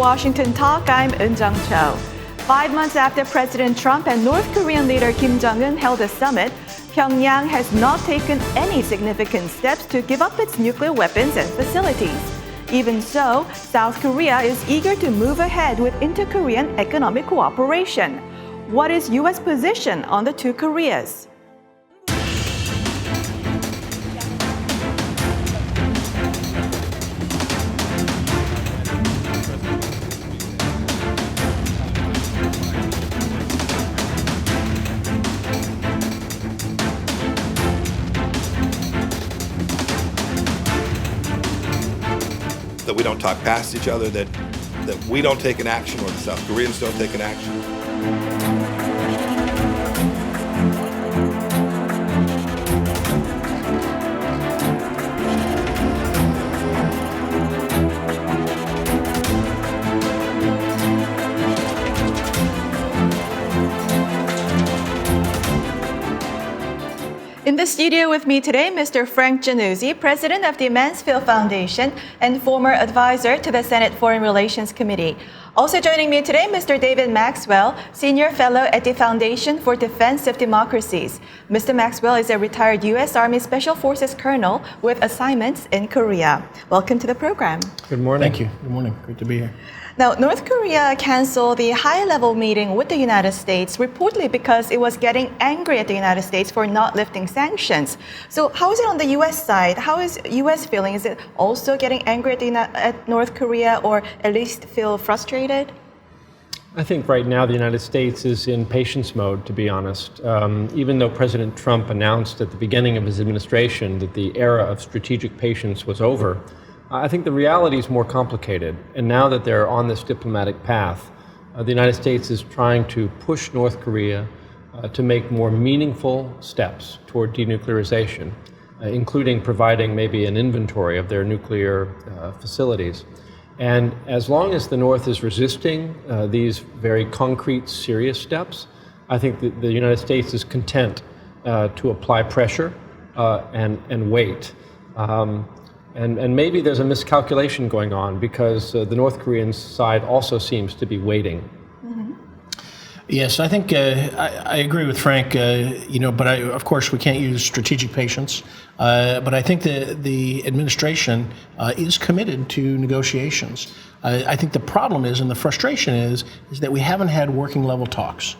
Washington Talk, I'm Eun Jung-cho. 5 months after President Trump and North Korean leader Kim Jong-un held a summit, Pyongyang has not taken any significant steps to give up its nuclear weapons and facilities. Even so, South Korea is eager to move ahead with InterKorean economic cooperation. What is U.S. position on the two Koreas? That we don't talk past each other, that we don't take an action or the South Koreans don't take an action. In the studio with me today, Mr. Frank Jannuzi, president of the Mansfield Foundation and former advisor to the Senate Foreign Relations Committee. Also joining me today, Mr. David Maxwell, senior fellow at the Foundation for Defense of Democracies. Mr. Maxwell is a retired U.S. Army Special Forces colonel with assignments in Korea. Welcome to the program. Good morning. Thank you. Good morning. Great to be here. Now, North Korea canceled the high-level meeting with the United States, reportedly because it was getting angry at the United States for not lifting sanctions. So how is it on the U.S. side? How is U.S. feeling? Is it also getting angry at North Korea, or at least feel frustrated? I think right now the United States is in patience mode, to be honest. Even though President Trump announced at the beginning of his administration that the era of strategic patience was over, I think the reality is more complicated. And now that they're on this diplomatic path, the United States is trying to push North Korea to make more meaningful steps toward denuclearization, including providing maybe an inventory of their nuclear facilities. And as long as the North is resisting these very concrete, serious steps, I think that the United States is content to apply pressure and wait. And maybe there's a miscalculation going on because the North Korean side also seems to be waiting. Mm-hmm. Yes, I think I agree with Frank. But of course we can't use strategic patience. But I think the administration is committed to negotiations. I think the problem is, and the frustration is that we haven't had working level talks.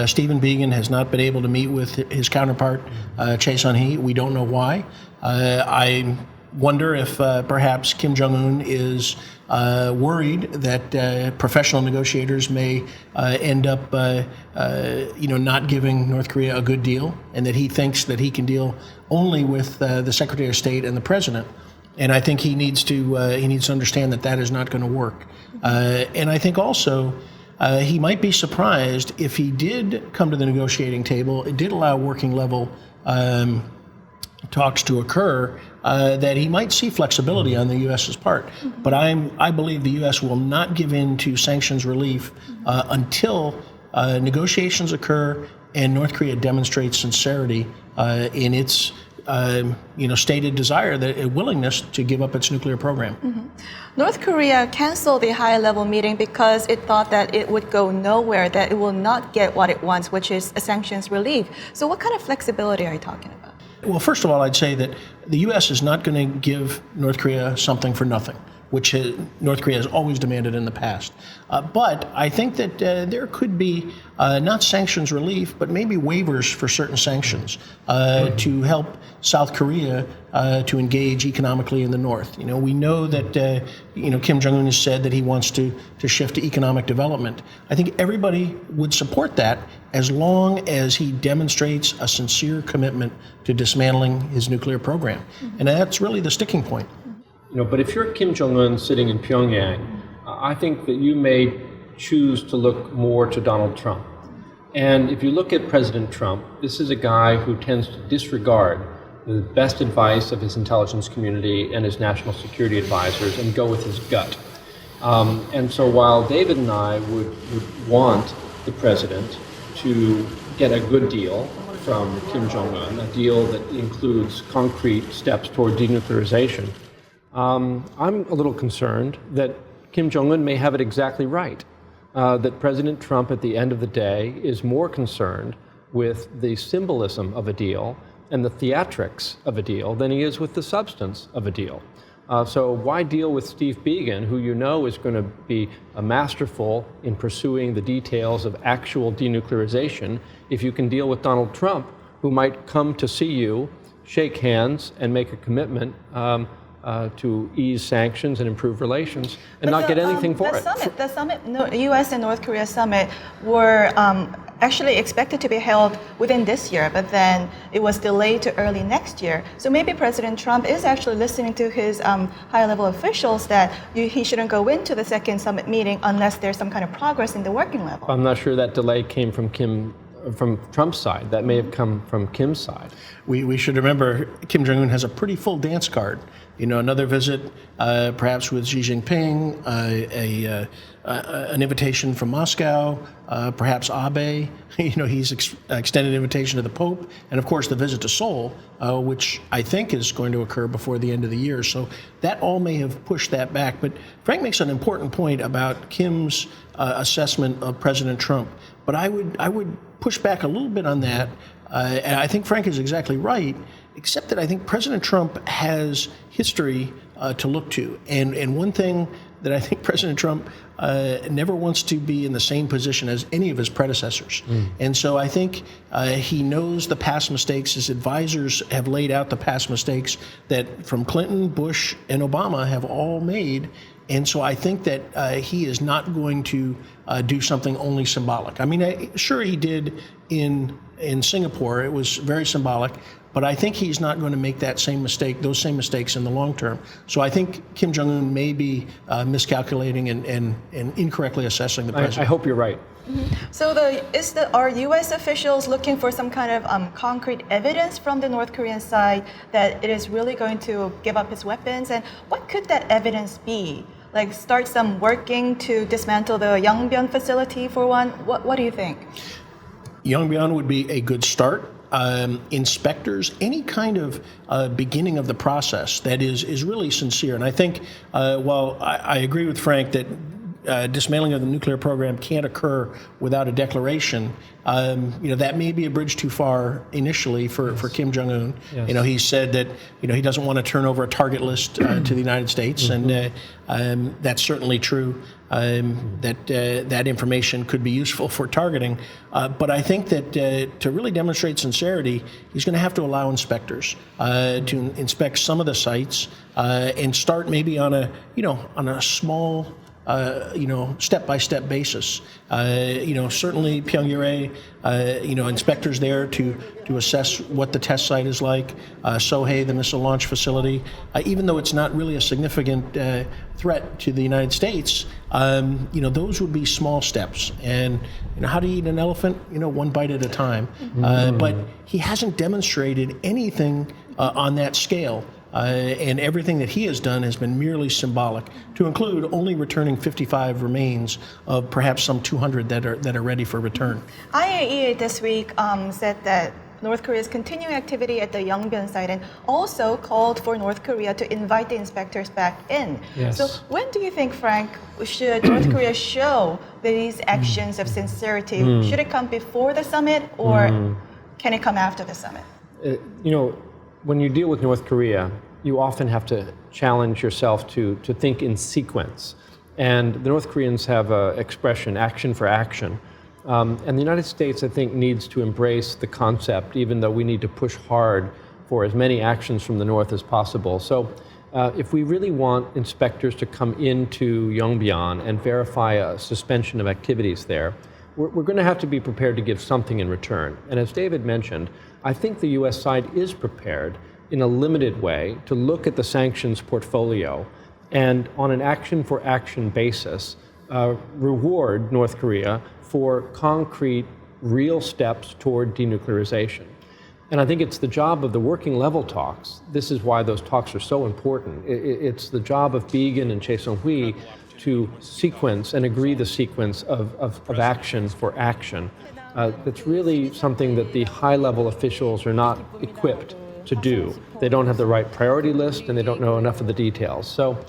Stephen Biegun has not been able to meet with his counterpart, Chae Sun-hee. We don't know why. I wonder if perhaps Kim Jong-un is worried that professional negotiators may end up, not giving North Korea a good deal, and that he thinks that he can deal only with the Secretary of State and the President. And I think he needs to understand that is not going to work. And I think also he might be surprised if he did come to the negotiating table. It did allow working level talks to occur, that he might see flexibility on the U.S.'s part. But I believe the U.S. will not give in to sanctions relief until negotiations occur and North Korea demonstrates sincerity in its stated desire, a willingness to give up its nuclear program. Mm-hmm. North Korea canceled the high-level meeting because it thought that it would go nowhere, that it will not get what it wants, which is a sanctions relief. So what kind of flexibility are you talking about? Well, first of all, I'd say that the U.S. is not going to give North Korea something for nothing, which North Korea has always demanded in the past. But I think that there could be not sanctions relief, but maybe waivers for certain sanctions to help South Korea to engage economically in the North. We know that Kim Jong-un has said that he wants to shift to economic development. I think everybody would support that as long as he demonstrates a sincere commitment to dismantling his nuclear program. Mm-hmm. And that's really the sticking point. But if you're Kim Jong-un sitting in Pyongyang, I think that you may choose to look more to Donald Trump. And if you look at President Trump, this is a guy who tends to disregard the best advice of his intelligence community and his national security advisors and go with his gut. And so while David and I would want the president to get a good deal from Kim Jong-un, a deal that includes concrete steps toward denuclearization, I'm a little concerned that Kim Jong-un may have it exactly right, that President Trump at the end of the day is more concerned with the symbolism of a deal and the theatrics of a deal than he is with the substance of a deal. So why deal with Steve Biegun, who you know is going to be masterful in pursuing the details of actual denuclearization, if you can deal with Donald Trump, who might come to see you, shake hands, and make a commitment to ease sanctions and improve relations, and not get anything for it. The summit, U.S. and North Korea summit were actually expected to be held within this year, but then it was delayed to early next year. So maybe President Trump is actually listening to his high-level officials that he shouldn't go into the second summit meeting unless there's some kind of progress in the working level. I'm not sure that delay came from Trump's side. That may have come from Kim's side. We should remember Kim Jong-un has a pretty full dance card. You know, another visit, perhaps with Xi Jinping, an invitation from Moscow, perhaps Abe. You know, he's extended an invitation to the Pope, and of course the visit to Seoul, which I think is going to occur before the end of the year. So that all may have pushed that back. But Frank makes an important point about Kim's assessment of President Trump. But I would push back a little bit on that. And I think Frank is exactly right, except that I think President Trump has history to look to. And one thing that I think President Trump never wants to be in the same position as any of his predecessors. And so I think he knows the past mistakes. His advisors have laid out the past mistakes that from Clinton, Bush, and Obama have all made. And so I think that he is not going to do something only symbolic. I mean, sure he did in Singapore. It was very symbolic. But I think he's not going to make those same mistakes in the long term. So I think Kim Jong-un may be miscalculating and incorrectly assessing the president. I hope you're right. So are U.S. officials looking for some kind of concrete evidence from the North Korean side that it is really going to give up its weapons? And what could that evidence be? Like start some working to dismantle the Yongbyon facility for one? What do you think? Yongbyon would be a good start. Inspectors, any kind of beginning of the process that is really sincere. And I think, while I agree with Frank that dismantling of the nuclear program can't occur without a declaration, that may be a bridge too far initially for Kim Jong-un. Yes. He said that, he doesn't want to turn over a target list to the United States, and that's certainly true. That information could be useful for targeting. But I think that to really demonstrate sincerity, he's going to have to allow inspectors to inspect some of the sites and start maybe on a small step-by-step basis. Certainly Pyongyang, inspectors there to assess what the test site is like. Sohae, the missile launch facility, even though it's not really a significant threat to the United States, those would be small steps. And how do you eat an elephant? One bite at a time. But he hasn't demonstrated anything on that scale. And everything that he has done has been merely symbolic, to include only returning 55 remains of perhaps some 200 that are ready for return. IAEA this week said that North Korea's continuing activity at the Yongbyon site and also called for North Korea to invite the inspectors back in. Yes. So when do you think, Frank, should North Korea show these actions of sincerity? Should it come before the summit or can it come after the summit? When you deal with North Korea, you often have to challenge yourself to think in sequence. And the North Koreans have an expression, action for action. And the United States, I think, needs to embrace the concept, even though we need to push hard for as many actions from the North as possible. So if we really want inspectors to come into Yongbyon and verify a suspension of activities there, we're going to have to be prepared to give something in return. And as David mentioned, I think the U.S. side is prepared in a limited way to look at the sanctions portfolio and on an action-for-action basis reward North Korea for concrete, real steps toward denuclearization. And I think it's the job of the working level talks. This is why those talks are so important. It's the job of Biegun and Chae Sung-hui to sequence and agree the sequence of action for action. That's really something that the high-level officials are not equipped to do. They don't have the right priority list and they don't know enough of the details. So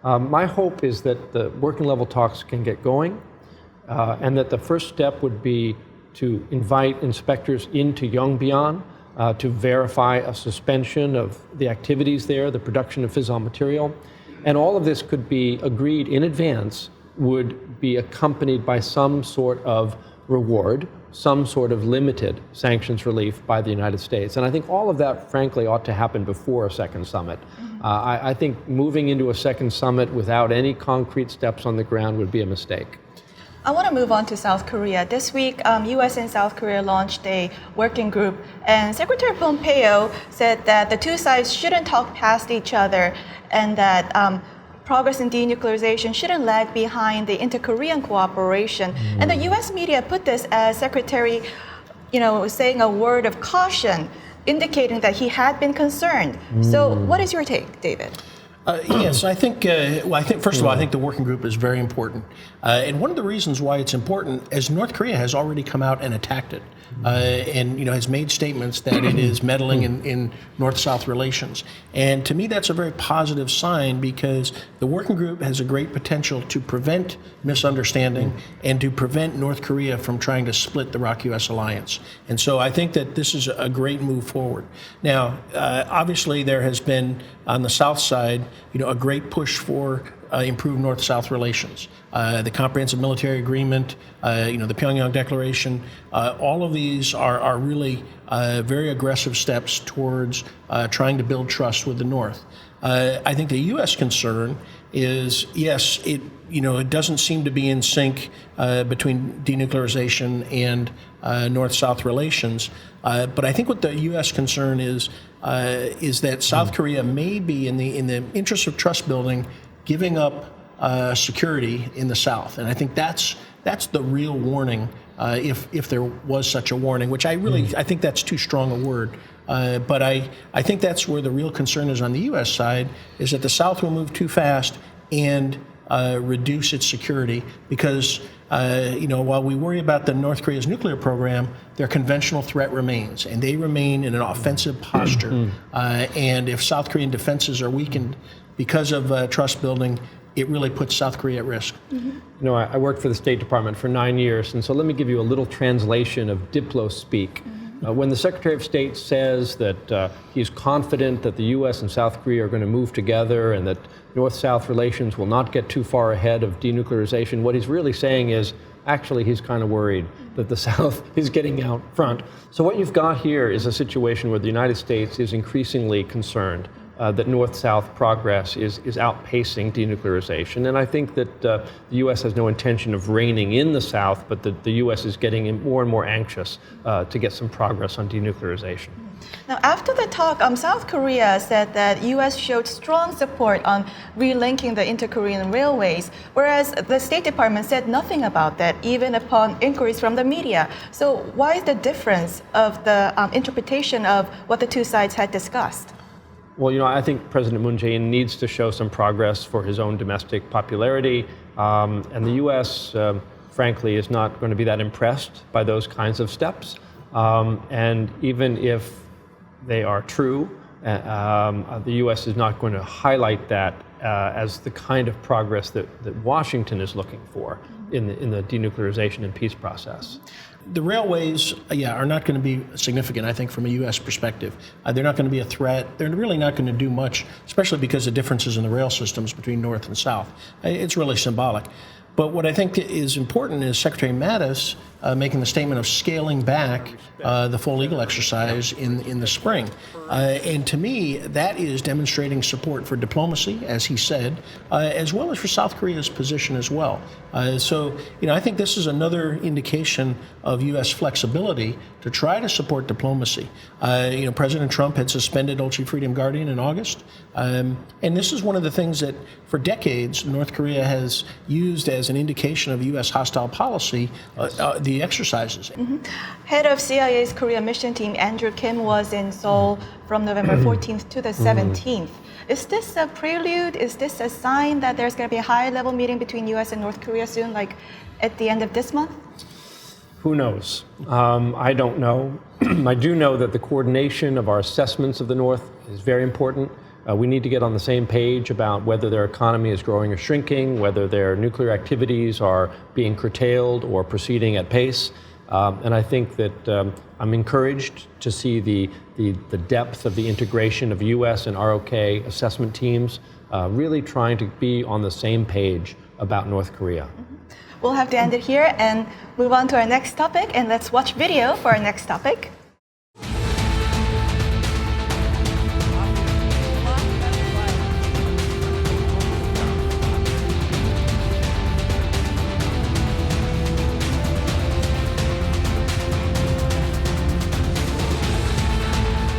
My hope is that the working level talks can get going, and that the first step would be to invite inspectors into Yongbyon to verify a suspension of the activities there, the production of fissile material. And all of this could be agreed in advance, would be accompanied by some sort of reward, some sort of limited sanctions relief by the United States. And I think all of that, frankly, ought to happen before a second summit. I think moving into a second summit without any concrete steps on the ground would be a mistake. I want to move on to South Korea. This week, U.S. and South Korea launched a working group, and Secretary Pompeo said that the two sides shouldn't talk past each other, and that progress in denuclearization shouldn't lag behind the inter-Korean cooperation. And the U.S. media put this as Secretary, saying a word of caution, indicating that he had been concerned. So, what is your take, David? Yes, I think first of all, I think the working group is very important. And one of the reasons why it's important is North Korea has already come out and attacked it. And has made statements that it is meddling in North-South relations. And to me, that's a very positive sign, because the working group has a great potential to prevent misunderstanding and to prevent North Korea from trying to split the ROK-US alliance. And so I think that this is a great move forward. Now, obviously, there has been on the South side, a great push for improved North-South relations. The Comprehensive Military Agreement, the Pyongyang Declaration, all of these are really very aggressive steps towards trying to build trust with the North. I think the U.S. concern is, yes, it doesn't seem to be in sync between denuclearization and North-South relations. But I think what the U.S. concern is that South Korea may be, in the interest of trust building, giving up security in the South. And I think that's the real warning, if there was such a warning, which I think that's too strong a word. But I think that's where the real concern is on the U.S. side, is that the South will move too fast and reduce its security, because while we worry about the North Korea's nuclear program, their conventional threat remains, and they remain in an offensive posture. And if South Korean defenses are weakened because of trust building, it really puts South Korea at risk. I worked for the State Department for 9 years, and so let me give you a little translation of Diplo speak. When the Secretary of State says that he's confident that the U.S. and South Korea are going to move together and that North-South relations will not get too far ahead of denuclearization, what he's really saying is, actually, he's kind of worried that the South is getting out front. So what you've got here is a situation where the United States is increasingly concerned that North-South progress is outpacing denuclearization. And I think that the U.S. has no intention of reining in the South, but the U.S. is getting more and more anxious to get some progress on denuclearization. Now, after the talk, South Korea said that U.S. showed strong support on relinking the inter-Korean railways, whereas the State Department said nothing about that, even upon inquiries from the media. So why is the difference of the interpretation of what the two sides had discussed? Well, I think President Moon Jae-in needs to show some progress for his own domestic popularity, and the U.S., frankly, is not going to be that impressed by those kinds of steps. And even if they are true, the U.S. is not going to highlight that as the kind of progress that Washington is looking for in the denuclearization and peace process. The railways, are not going to be significant, I think, from a U.S. perspective. They're not going to be a threat. They're really not going to do much, especially because of differences in the rail systems between North and South. It's really symbolic. But what I think is important is Secretary Mattis making the statement of scaling back the full legal exercise in the spring. And to me, that is demonstrating support for diplomacy, as he said, as well as for South Korea's position as well. So, I think this is another indication of U.S. flexibility to try to support diplomacy. President Trump had suspended Ulchi Freedom Guardian in August. And this is one of the things that, for decades, North Korea has used as an indication of U.S. hostile policy, the exercises. Head of CIA's Korea mission team, Andrew Kim, was in Seoul from November 14th to the 17th. Is this a prelude? Is this a sign that there's going to be a high-level meeting between U.S. and North Korea soon, like at the end of this month? Who knows? I don't know. I do know that the coordination of our assessments of the North is very important. We need to get on the same page about whether their economy is growing or shrinking, whether their nuclear activities are being curtailed or proceeding at pace. And I think that I'm encouraged to see the depth of the integration of U.S. and ROK assessment teams really trying to be on the same page about North Korea. We'll have to end it here and move on to our next topic. And let's watch video for our next topic.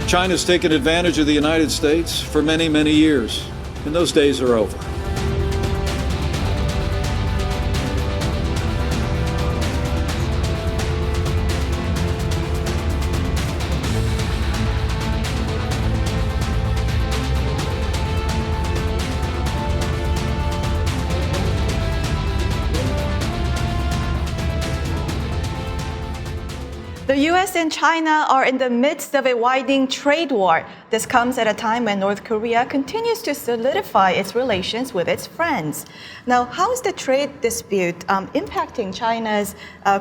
China's taken advantage of the United States for many, many years, and those days are over. The U.S. and China are in the midst of a widening trade war. This comes at a time when North Korea continues to solidify its relations with its friends. Now, how is the trade dispute impacting China's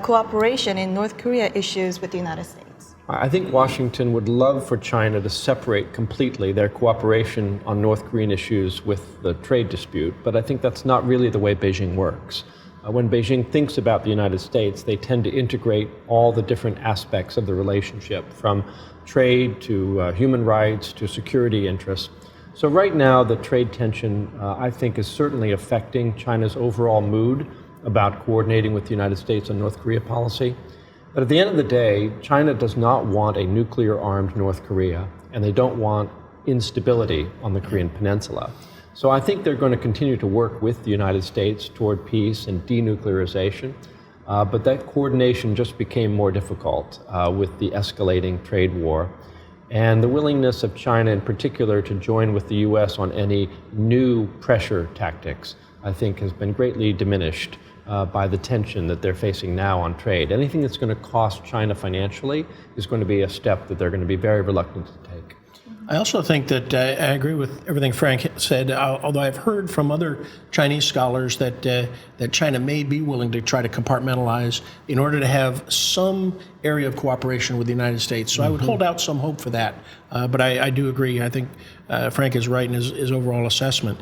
cooperation in North Korea issues with the United States? I think Washington would love for China to separate completely their cooperation on North Korean issues with the trade dispute, but I think that's not really the way Beijing works. When Beijing thinks about the United States, they tend to integrate all the different aspects of the relationship, from trade to human rights to security interests. So right now, the trade tension, I think, is certainly affecting China's overall mood about coordinating with the United States on North Korea policy. But at the end of the day, China does not want a nuclear-armed North Korea, and they don't want instability on the Korean Peninsula. So I think they're going to continue to work with the United States toward peace and denuclearization, but that coordination just became more difficult with the escalating trade war. And the willingness of China in particular to join with the U.S. on any new pressure tactics, I think, has been greatly diminished by the tension that they're facing now on trade. Anything that's going to cost China financially is going to be a step that they're going to be very reluctant to take. I also think that I agree with everything Frank said, although I've heard from other Chinese scholars that China may be willing to try to compartmentalize in order to have some area of cooperation with the United States. So I would hold out some hope for that. But I do agree. I think Frank is right in his overall assessment.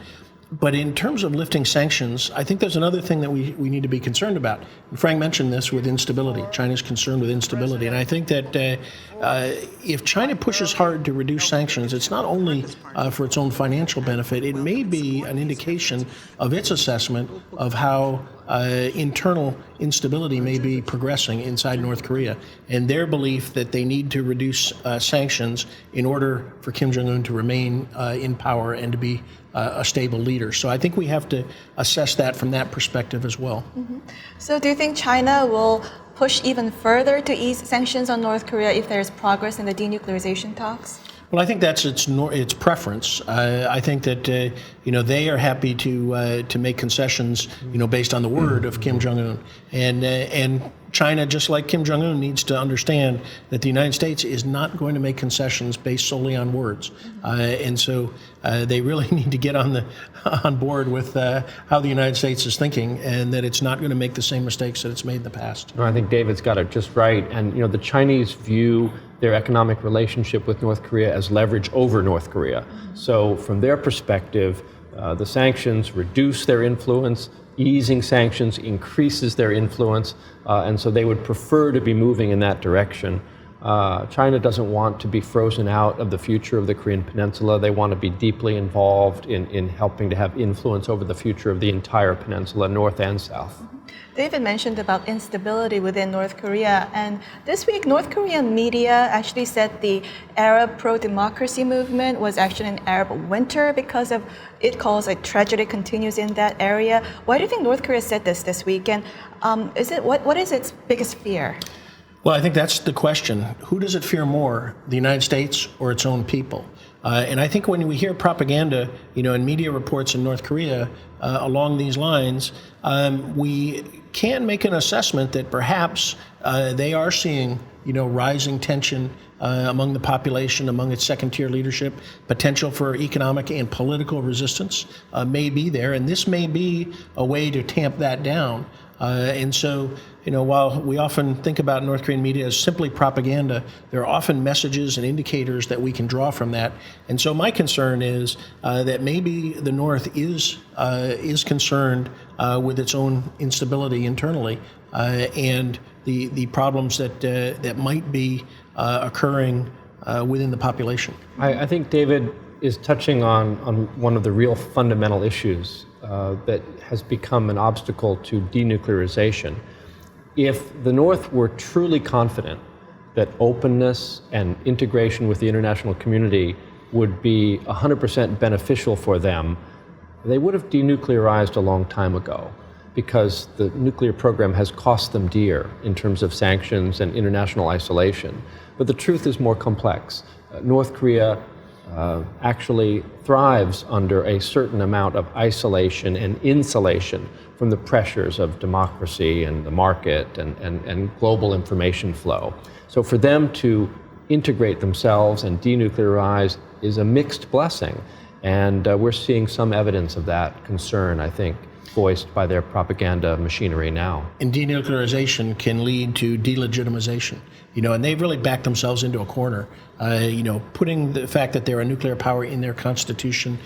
But in terms of lifting sanctions, I think there's another thing that we need to be concerned about. Frank mentioned this with instability. China's concerned with instability. And I think that if China pushes hard to reduce sanctions, it's not only for its own financial benefit, it may be an indication of its assessment of how internal instability may be progressing inside North Korea, and their belief that they need to reduce sanctions in order for Kim Jong-un to remain in power and to be a stable leader. So I think we have to assess that from that perspective as well. Mm-hmm. So do you think China will push even further to ease sanctions on North Korea if there is progress in the denuclearization talks? Well, I think that's its preference. I think that they are happy to make concessions based on the word of Kim Jong-un, and China, just like Kim Jong-un, needs to understand that the United States is not going to make concessions based solely on words, and so they really need to get on board with how the United States is thinking, and that it's not going to make the same mistakes that it's made in the past. No, I think David's got it just right, and the Chinese view their economic relationship with North Korea as leverage over North Korea. So from their perspective, the sanctions reduce their influence, easing sanctions increases their influence, and so they would prefer to be moving in that direction. China doesn't want to be frozen out of the future of the Korean Peninsula. They want to be deeply involved in helping to have influence over the future of the entire peninsula, north and south. David mentioned about instability within North Korea, and this week North Korean media actually said the Arab pro-democracy movement was actually an Arab winter because of it calls a tragedy continues in that area. Why do you think North Korea said this week, and what is its biggest fear? Well, I think that's the question. Who does it fear more, the United States or its own people? And I think when we hear propaganda, and media reports in North Korea along these lines, we can make an assessment that perhaps they are seeing, rising tension among the population, among its second-tier leadership. Potential for economic and political resistance may be there, and this may be a way to tamp that down. And so, while we often think about North Korean media as simply propaganda, there are often messages and indicators that we can draw from that. And so my concern is that maybe the North is concerned with its own instability internally and the problems that might be occurring within the population. I think David is touching on one of the real fundamental issues that has become an obstacle to denuclearization. If the North were truly confident that openness and integration with the international community would be 100% beneficial for them, they would have denuclearized a long time ago, because the nuclear program has cost them dear in terms of sanctions and international isolation. But the truth is more complex. North Korea actually thrives under a certain amount of isolation and insulation from the pressures of democracy and the market and global information flow. So for them to integrate themselves and denuclearize is a mixed blessing. And we're seeing some evidence of that concern, I think, voiced by their propaganda machinery now. And denuclearization can lead to delegitimization, and they've really backed themselves into a corner, putting the fact that they're a nuclear power in their constitution,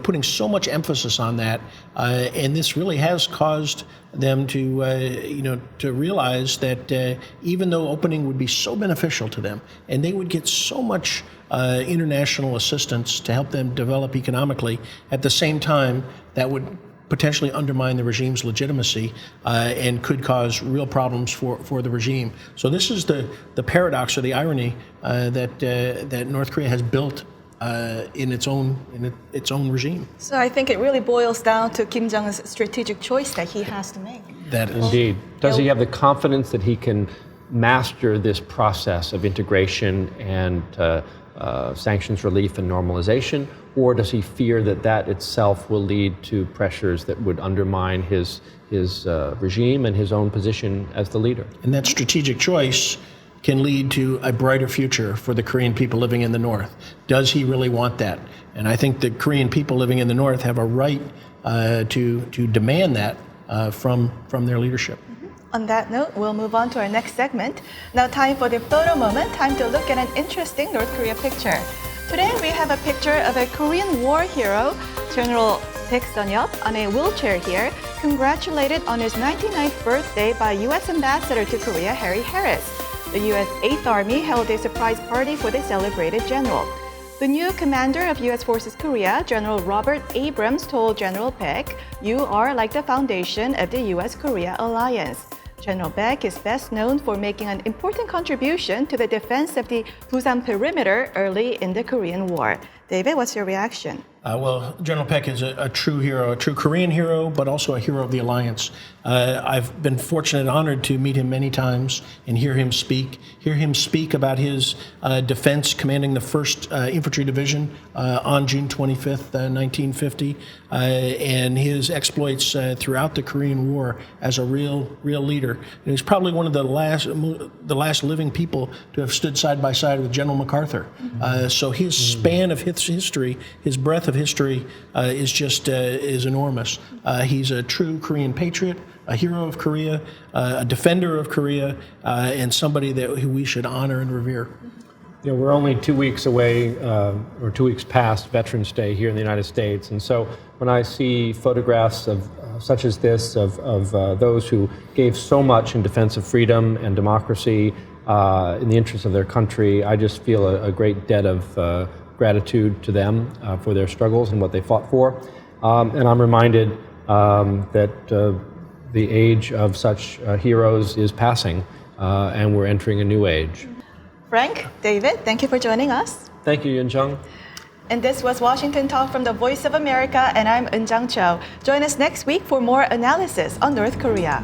putting so much emphasis on that. And this really has caused them to realize that even though opening would be so beneficial to them, and they would get so much international assistance to help them develop economically, at the same time, that would potentially undermine the regime's legitimacy and could cause real problems for the regime. So this is the paradox or the irony that North Korea has built in its own regime. So I think it really boils down to Kim Jong-un's strategic choice that he has to make. That is. Indeed. Does he have the confidence that he can master this process of integration and sanctions relief and normalization, or does he fear that itself will lead to pressures that would undermine his regime and his own position as the leader? And that strategic choice can lead to a brighter future for the Korean people living in the North. Does he really want that? And I think the Korean people living in the North have a right to demand that from their leadership. On that note, we'll move on to our next segment. Now time for the photo moment, time to look at an interesting North Korea picture. Today we have a picture of a Korean war hero, General Baek Sun-yeop, on a wheelchair here, congratulated on his 99th birthday by U.S. Ambassador to Korea, Harry Harris. The U.S. 8th Army held a surprise party for the celebrated general. The new commander of U.S. Forces Korea, General Robert Abrams, told General Baek, "You are like the foundation of the U.S.-Korea alliance." General Baek is best known for making an important contribution to the defense of the Busan perimeter early in the Korean War. David, what's your reaction? Well, General Baek is a true hero, a true Korean hero, but also a hero of the alliance. I've been fortunate and honored to meet him many times and hear him speak about his defense commanding the 1st Infantry Division on June 25th, 1950, and his exploits throughout the Korean War as a real leader. And he's probably one of the last living people to have stood side by side with General MacArthur. So his span of history, his breadth of history is enormous. He's a true Korean patriot, a hero of Korea, a defender of Korea, and somebody who we should honor and revere. We're only 2 weeks away, or 2 weeks past Veterans Day here in the United States, and so when I see photographs of such as this of those who gave so much in defense of freedom and democracy in the interest of their country, I just feel a great debt of gratitude to them for their struggles and what they fought for. And I'm reminded that the age of such heroes is passing, and we're entering a new age. Frank, David, thank you for joining us. Thank you, Yun-jung. And this was Washington Talk from the Voice of America, and I'm Eun-jung Cho. Join us next week for more analysis on North Korea.